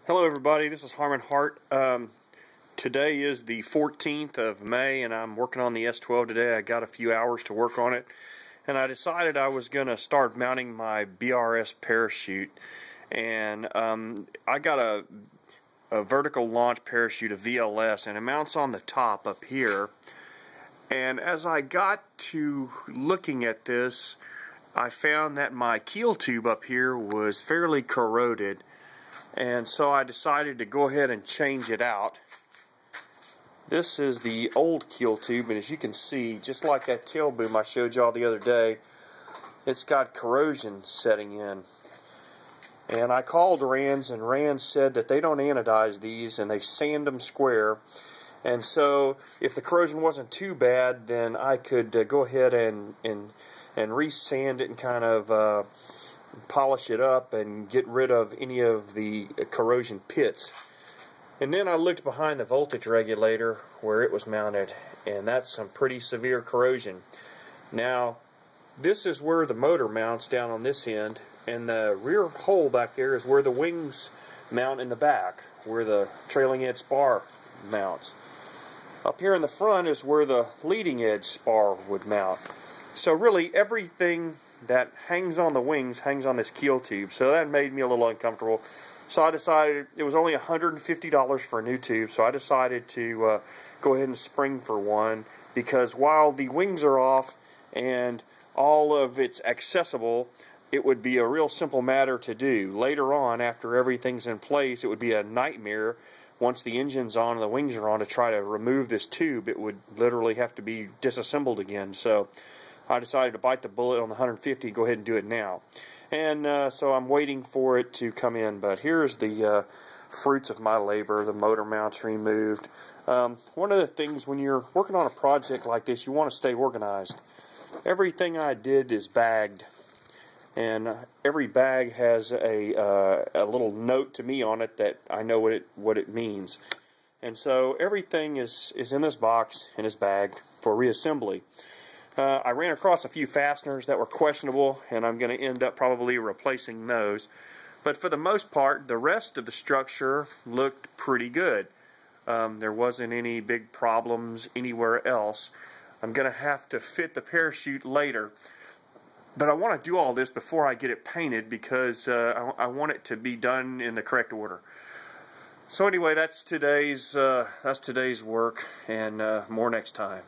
Hello everybody, this is Harmon Hart. Today is the 14th of May and I'm working on the S-12 today. I got a few hours to work on it and I decided I was going to start mounting my BRS parachute, and I got a vertical launch parachute, a VLS, and it mounts on the top up here. And as I got to looking at this, I found that my keel tube up here was fairly corroded. And so I decided to go ahead and change it out. This is the old keel tube, and as you can see, just like that tail boom I showed y'all the other day, it's got corrosion setting in. And I called Rands, and Rands said that they don't anodize these and they sand them square. And so if the corrosion wasn't too bad, then I could go ahead and re-sand it and kind of polish it up and get rid of any of the corrosion pits. And then I looked behind the voltage regulator where it was mounted, and that's some pretty severe corrosion. Now this is where the motor mounts down on this end, and the rear hole back there is where the wings mount in the back, where the trailing edge spar mounts. Up here in the front is where the leading edge spar would mount. So really everything that hangs on the wings hangs on this keel tube, so that made me a little uncomfortable. So I decided it was only $150 for a new tube, so I decided to go ahead and spring for one, because while the wings are off and all of it's accessible, it would be a real simple matter to do. Later on, after everything's in place, it would be a nightmare once the engine's on and the wings are on to try to remove this tube. It would literally have to be disassembled again. So I decided to bite the bullet on the 150 and go ahead and do it now. And so I'm waiting for it to come in. But here's the fruits of my labor. The motor mounts removed. One of the things when you're working on a project like this, you want to stay organized. Everything I did is bagged. And every bag has a little note to me on it that I know what it means. And so everything is in this box, in this bag, for reassembly. I ran across a few fasteners that were questionable, and I'm going to end up probably replacing those. But for the most part, the rest of the structure looked pretty good. There wasn't any big problems anywhere else. I'm going to have to fit the parachute later. But I want to do all this before I get it painted, because I want it to be done in the correct order. So anyway, that's today's work, and more next time.